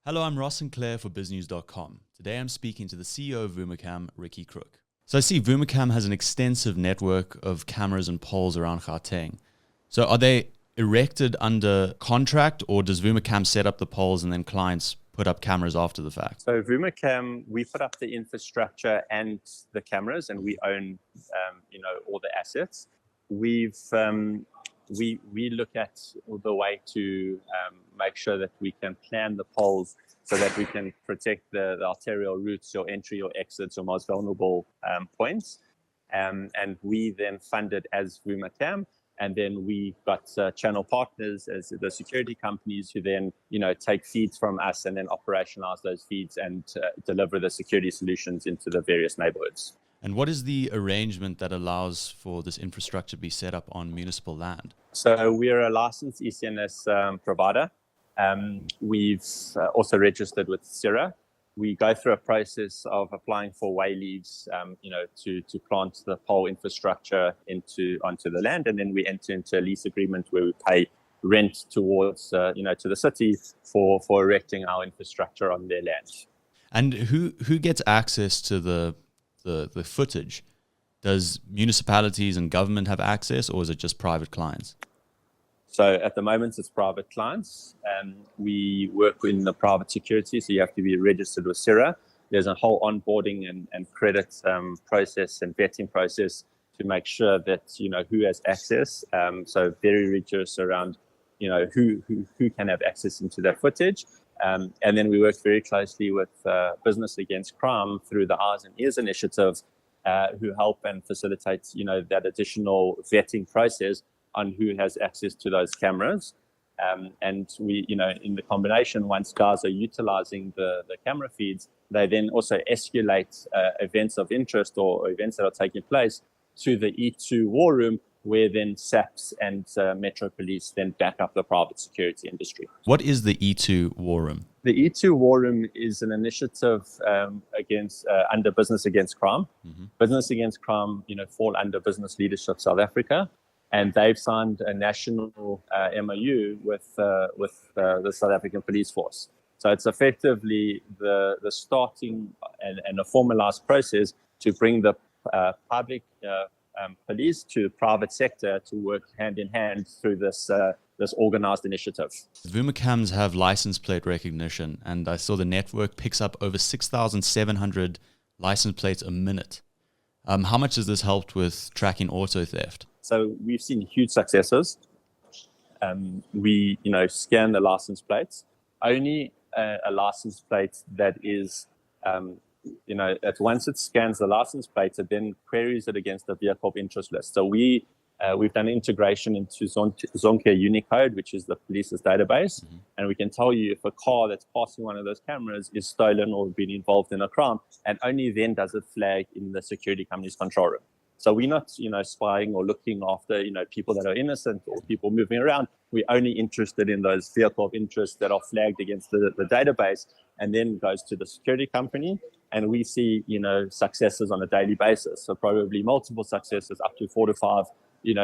Hello, I'm Ross Sinclair for BizNews.com. Today I'm speaking to the CEO of Vumacam, Crook. So I see Vumacam has an extensive network of cameras and poles around Gauteng. So are they erected under contract, or does Vumacam set up the poles and then clients put up cameras after the fact? So Vumacam, we put up the infrastructure and the cameras, and we own, all the assets. We look at the way to make sure that we can plan the poles so that we can protect the arterial routes, your entry, your exits, your most vulnerable points. And we then fund it as Vumacam. And then we got channel partners as the security companies who then, take feeds from us and then operationalize those feeds and deliver the security solutions into the various neighborhoods. And what is the arrangement that allows for this infrastructure to be set up on municipal land? So we're a licensed ECNS provider. We've also registered with CIRA. We go through a process of applying for way leaves, to plant the pole infrastructure onto the land, and then we enter into a lease agreement where we pay rent towards, to the city for erecting our infrastructure on their land. And who gets access to the footage? Does municipalities and government have access, or is it just private clients? So at the moment, it's private clients. We work in the private security, so you have to be registered with CIRA. There's a whole onboarding and credit process and vetting process to make sure that, who has access. So very rigorous around, who can have access into that footage. And then we work very closely with Business Against Crime through the Eyes and Ears initiative, who help and facilitate, that additional vetting process on who has access to those cameras. And we, in the combination, once guys are utilizing the camera feeds, they then also escalate events of interest or events that are taking place to the E2 war room, where then SAPS and Metro Police then back up the private security industry. What is the E2 war room? The E2 war room is an initiative under Business Against Crime. Mm-hmm. Business Against Crime, fall under Business Leadership South Africa. And they've signed a national MOU with the South African Police Force. So it's effectively the starting and a formalized process to bring the public police to private sector to work hand in hand through this organized initiative. Vumacams have license plate recognition, and I saw the network picks up over 6,700 license plates a minute. How much has this helped with tracking auto theft? So we've seen huge successes. We, scan the license plates. Only a license plate that is, that once it scans the license plate, it then queries it against the vehicle of interest list. So we've done integration into Zonke Unicode, which is the police's database. Mm-hmm. And we can tell you if a car that's passing one of those cameras is stolen or been involved in a crime, and only then does it flag in the security company's control room. So we're not, spying or looking after, people that are innocent or people moving around. We're only interested in those vehicle of interest that are flagged against the database, and then goes to the security company. And we see, successes on a daily basis. So probably multiple successes, up to 4 to 5,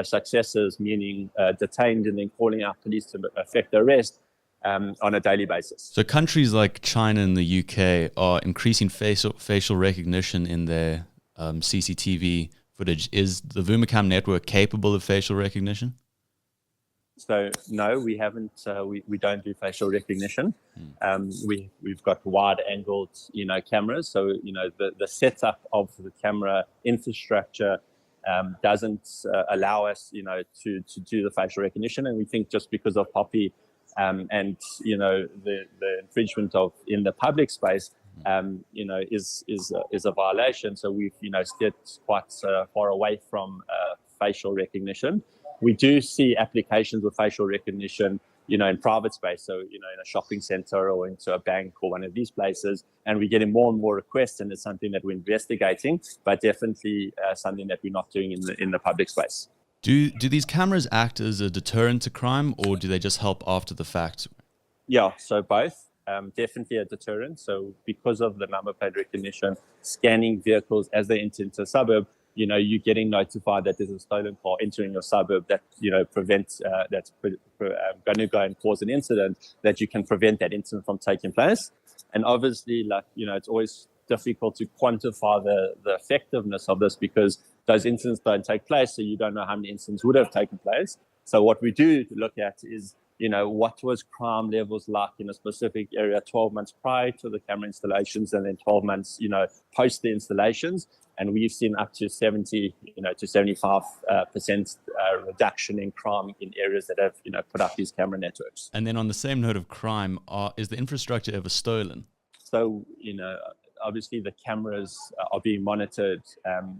successes, meaning detained and then calling out police to effect arrest on a daily basis. So countries like China and the UK are increasing facial recognition in their CCTV footage. Is the Vumacam network capable of facial recognition? So no, we haven't. We don't do facial recognition. We've got wide-angled, cameras. So the setup of the camera infrastructure doesn't allow us, to do the facial recognition. And we think just because of Poppy and the infringement of in the public space, is a violation. So we've steered quite far away from facial recognition. We do see applications with facial recognition, in private space. So in a shopping center or into a bank or one of these places, and we're getting more and more requests, and it's something that we're investigating, but definitely something that we're not doing in the public space. Do these cameras act as a deterrent to crime, or do they just help after the fact? Yeah, so both. Definitely a deterrent. So because of the number plate recognition, scanning vehicles as they enter into a suburb, you're getting notified that there's a stolen car entering your suburb that, prevents, that's going to go and cause an incident, that you can prevent that incident from taking place. And obviously, it's always difficult to quantify the effectiveness of this, because those incidents don't take place, so you don't know how many incidents would have taken place. So what we do look at is, what was crime levels like in a specific area 12 months prior to the camera installations, and then 12 months, post the installations. And we've seen up to 70, to 75% reduction in crime in areas that have, put up these camera networks. And then on the same note of crime, is the infrastructure ever stolen? So, obviously the cameras are being monitored.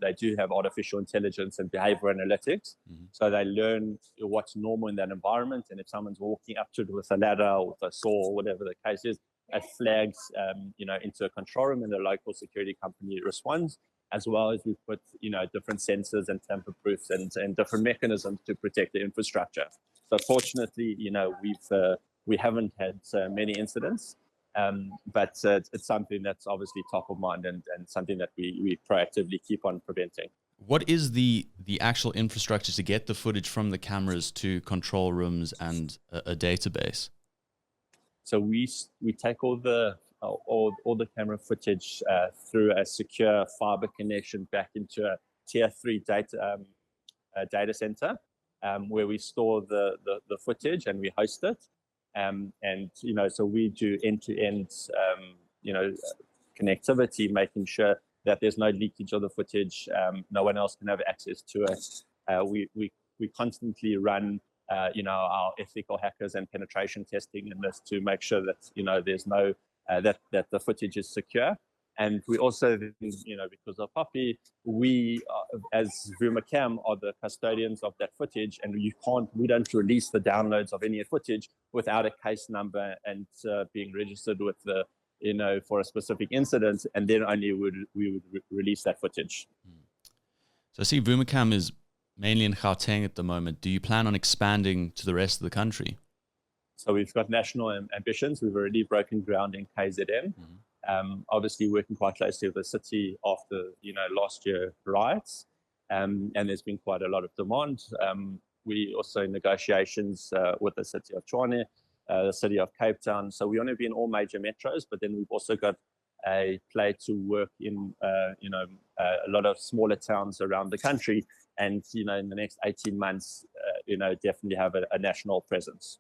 They do have artificial intelligence and behavior analytics. Mm-hmm. So they learn what's normal in that environment. And if someone's walking up to it with a ladder or with a saw or whatever the case is, it flags, into a control room, and the local security company responds, as well as we put, different sensors and tamper-proofs and different mechanisms to protect the infrastructure. So fortunately, we haven't had many incidents. But it's something that's obviously top of mind, and something that we proactively keep on preventing. What is the actual infrastructure to get the footage from the cameras to control rooms and a database? So we take all the camera footage through a secure fiber connection back into a tier 3 data center, where we store the footage and we host it. And, so we do end-to-end, connectivity, making sure that there's no leakage of the footage. No one else can have access to it. We constantly run, our ethical hackers and penetration testing in this to make sure that, there's no, that the footage is secure. And we also, because of Poppy, we, as Vumacam, are the custodians of that footage, and we don't release the downloads of any footage without a case number and being registered with the, for a specific incident, and then only we would release that footage. So I see Vumacam is mainly in Gauteng at the moment. Do you plan on expanding to the rest of the country? So we've got national ambitions. We've already broken ground in KZN. Mm-hmm. Obviously working quite closely with the city after, last year riots, and there's been quite a lot of demand. We also in negotiations with the city of Tshwane, the city of Cape Town. So we want to be in all major metros, but then we've also got a play to work in, a lot of smaller towns around the country, and, in the next 18 months, definitely have a national presence.